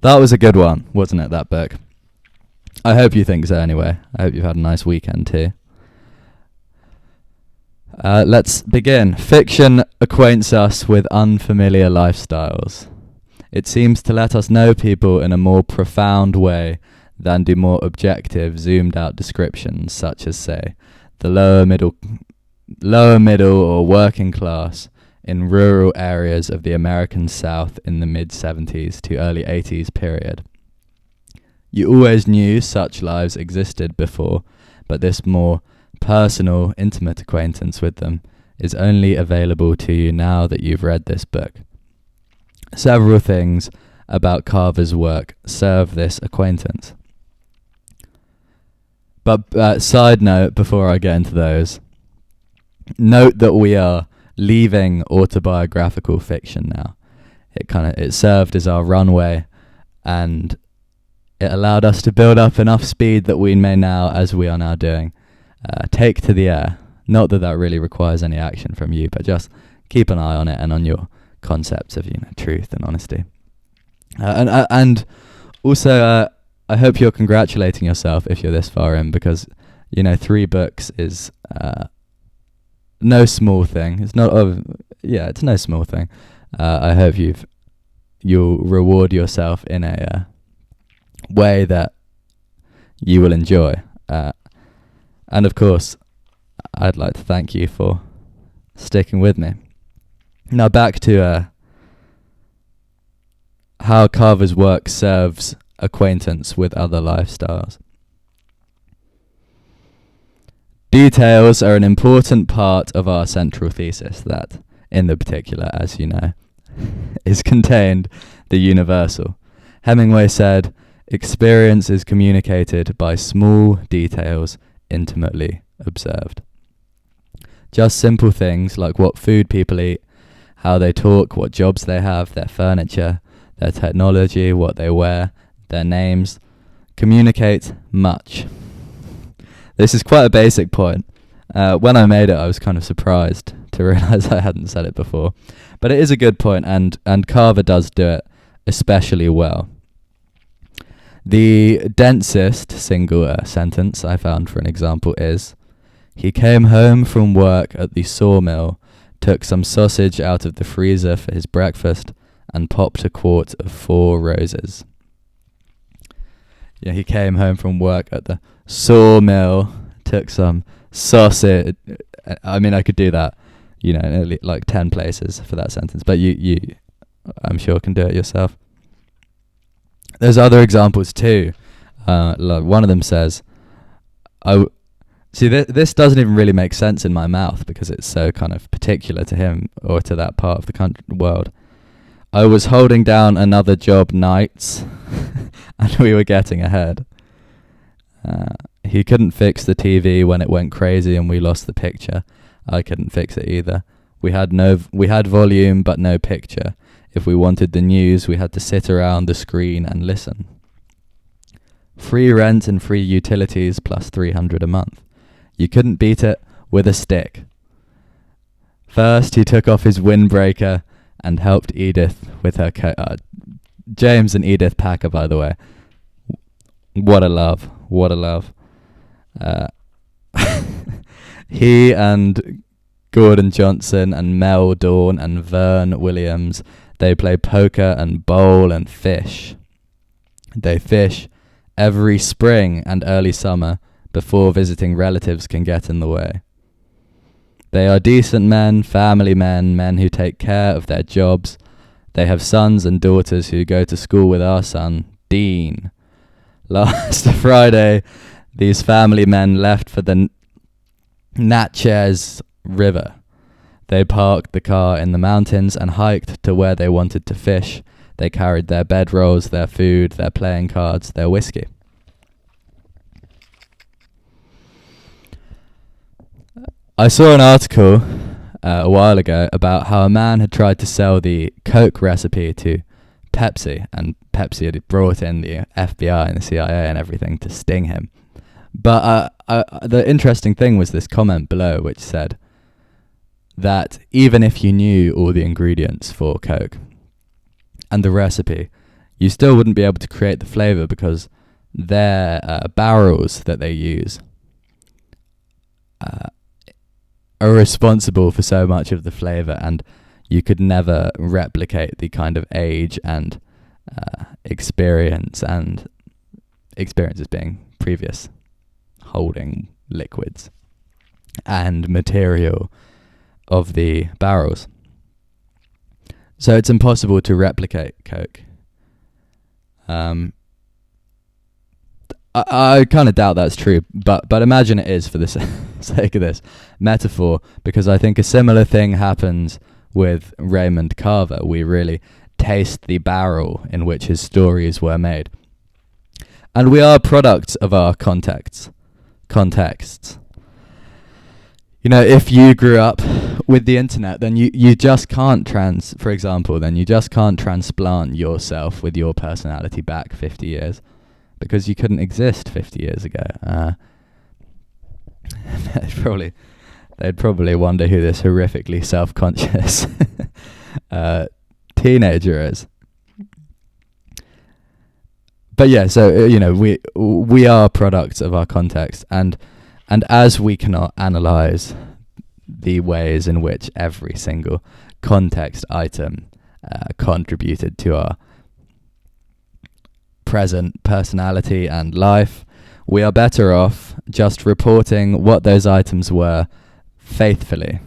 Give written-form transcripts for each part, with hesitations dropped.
That was a good one, wasn't it, that book? I hope you think so anyway. I hope you've had a nice weekend too. Let's begin. Fiction acquaints us with unfamiliar lifestyles. It seems to let us know people in a more profound way than do more objective, zoomed-out descriptions, such as, say, the lower middle or working class in rural areas of the American South in the mid-70s to early 80s period. You always knew such lives existed before, but this more personal, intimate acquaintance with them is only available to you now that you've read this book. Several things about Carver's work serve this acquaintance. But side note, before I get into those, note that we are leaving autobiographical fiction now. It served as our runway, and it allowed us to build up enough speed that we may now, as we are now doing, take to the air. Not that really requires any action from you, but just keep an eye on it and on your concepts of truth and honesty. And also, I hope you're congratulating yourself if you're this far in, because 3 books is no small thing. It's not it's no small thing. I hope you'll reward yourself in a way that you will enjoy. And of course, I'd like to thank you for sticking with me. Now back to how Carver's work serves acquaintance with other lifestyles. Details are an important part of our central thesis that, in the particular, as you know, is contained the universal. Hemingway said, "Experience is communicated by small details intimately observed." Just simple things like what food people eat, how they talk, what jobs they have, their furniture, their technology, what they wear, their names, communicate much. This is quite a basic point. When I made it, I was kind of surprised to realise I hadn't said it before. But it is a good point, and Carver does do it especially well. The densest single sentence I found for an example is, "He came home from work at the sawmill, took some sausage out of the freezer for his breakfast, and popped a quart of 4 roses." He came home from work at the sawmill, took some sausage. I mean, I could do that, like 10 places for that sentence, but you I'm sure can do it yourself. There's other examples too. Like one of them says, this doesn't even really make sense in my mouth because it's so kind of particular to him or to that part of the world. "I was holding down another job nights and we were getting ahead. He couldn't fix the TV when it went crazy and we lost the picture. I couldn't fix it either. We had volume but no picture. If we wanted the news, we had to sit around the screen and listen. Free rent and free utilities plus $300 a month. You couldn't beat it with a stick. First, he took off his windbreaker and helped Edith with her coat." James and Edith Packer, by the way. What a love. What a love. He and Gordon Johnson and Mel Dawn and Vern Williams, they play poker and bowl and fish. They fish every spring and early summer before visiting relatives can get in the way. They are decent men, family men, men who take care of their jobs. They have sons and daughters who go to school with our son, Dean. Last Friday, these family men left for the Natchez River. They parked the car in the mountains and hiked to where they wanted to fish. They carried their bedrolls, their food, their playing cards, their whiskey. I saw an article a while ago about how a man had tried to sell the Coke recipe to Pepsi, and Pepsi had brought in the FBI and the CIA and everything to sting him. But the interesting thing was this comment below, which said that even if you knew all the ingredients for Coke and the recipe, you still wouldn't be able to create the flavor because their barrels that they use are responsible for so much of the flavor, and you could never replicate the kind of age and experiences being previous holding liquids and material of the barrels. So it's impossible to replicate Coke. I kind of doubt that's true, but imagine it is for the sake of this metaphor, because I think a similar thing happens with Raymond Carver. We really taste the barrel in which his stories were made. And we are products of our contexts. You know, if you grew up with the internet, then you just can't transplant yourself with your personality back 50 years, because you couldn't exist 50 years ago. They'd probably wonder who this horrifically self-conscious teenager is. But yeah, so we are products of our context, and as we cannot analyze the ways in which every single context item contributed to our present personality and life, we are better off just reporting what those items were faithfully.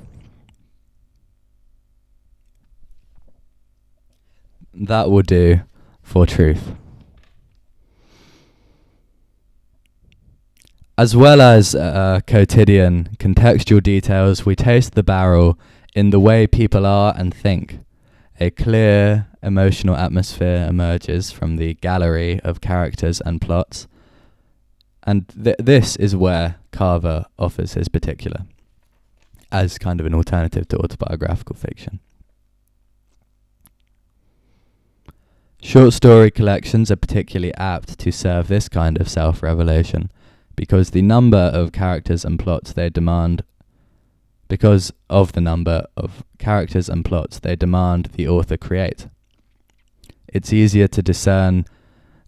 That will do for truth. As well as quotidian contextual details, we taste the barrel in the way people are and think. A clear emotional atmosphere emerges from the gallery of characters and plots, and this is where Carver offers his particular, as kind of an alternative to autobiographical fiction. Short story collections are particularly apt to serve this kind of self-revelation, because of the number of characters and plots they demand the author create. It's easier to discern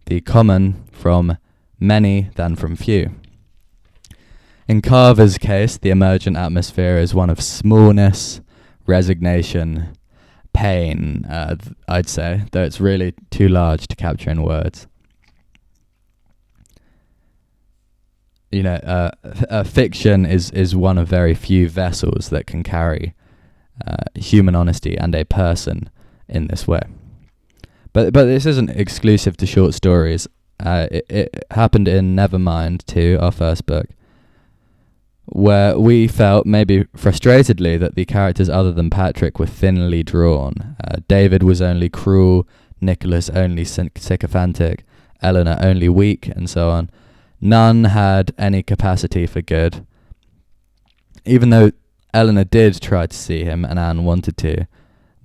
the common from many than from few. In Carver's case, the emergent atmosphere is one of smallness, resignation, pain, I'd say, though it's really too large to capture in words. Fiction is one of very few vessels that can carry human honesty and a person in this way. But this isn't exclusive to short stories. It happened in Nevermind 2, our first book, where we felt, maybe frustratedly, that the characters other than Patrick were thinly drawn. David was only cruel, Nicholas only sycophantic, Eleanor only weak, and so on. None had any capacity for good. Even though Eleanor did try to see him and Anne wanted to,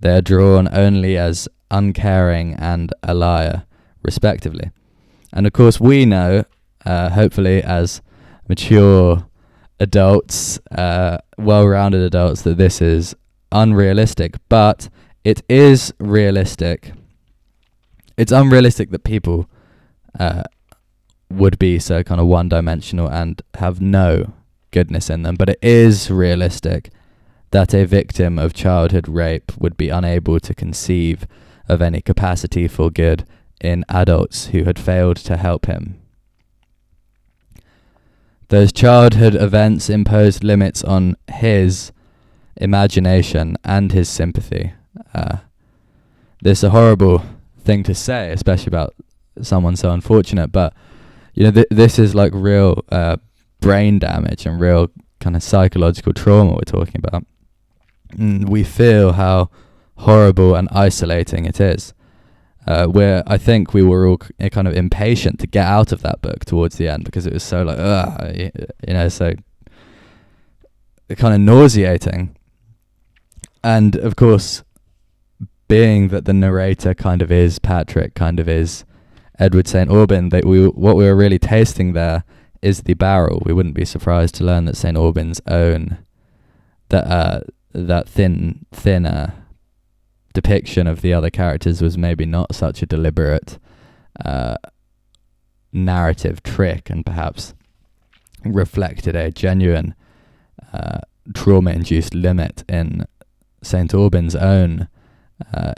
they are drawn only as uncaring and a liar, respectively. And of course we know, hopefully as mature adults, well-rounded adults, that this is unrealistic, but it is realistic. It's unrealistic that people would be so kind of one-dimensional and have no goodness in them, but it is realistic that a victim of childhood rape would be unable to conceive of any capacity for good in adults who had failed to help him. Those childhood events imposed limits on his imagination and his sympathy. This is a horrible thing to say, especially about someone so unfortunate, but this is like real brain damage and real kind of psychological trauma we're talking about. We feel how horrible and isolating it is. I think we were all kind of impatient to get out of that book towards the end, because it was so so kind of nauseating. And of course, being that the narrator kind of is Patrick, kind of is Edward St. Aubyn, what we were really tasting there is the barrel. We wouldn't be surprised to learn that St. Aubyn's own that thinner depiction of the other characters was maybe not such a deliberate narrative trick, and perhaps reflected a genuine trauma-induced limit in St. Aubyn's own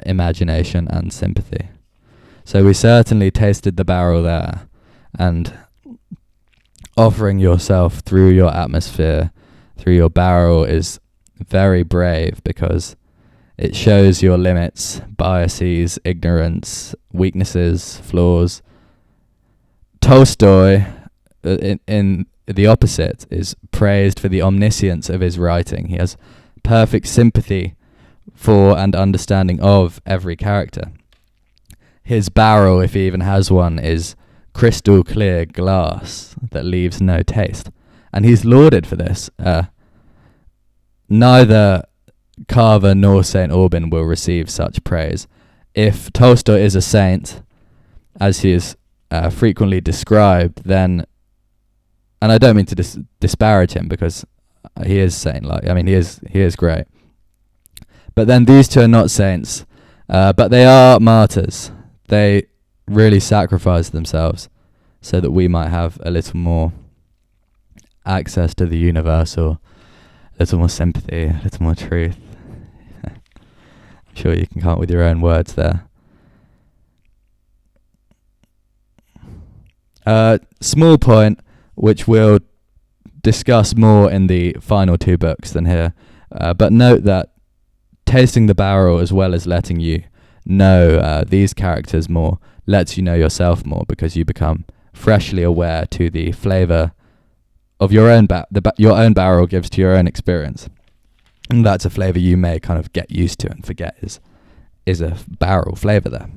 imagination and sympathy. So we certainly tasted the barrel there, and offering yourself through your atmosphere, through your barrel, is very brave, because it shows your limits, biases, ignorance, weaknesses, flaws. Tolstoy, in the opposite, is praised for the omniscience of his writing. He has perfect sympathy for and understanding of every character. His barrel, if he even has one, is crystal clear glass that leaves no taste. And he's lauded for this. Neither Carver nor St. Aubyn will receive such praise. If Tolstoy is a saint, as he is frequently described, then, and I don't mean to disparage him, because he is saint-like. I mean, he is great. But then these two are not saints, but they are martyrs. They really sacrifice themselves so that we might have a little more access to the universal, a little more sympathy, a little more truth. I'm sure you can come up with your own words there. Small point, which we'll discuss more in the final two books than here, but note that tasting the barrel, as well as letting you know these characters more, lets you know yourself more, because you become freshly aware to the flavour of your own your own barrel gives to your own experience, and that's a flavour you may kind of get used to and forget is a barrel flavour there.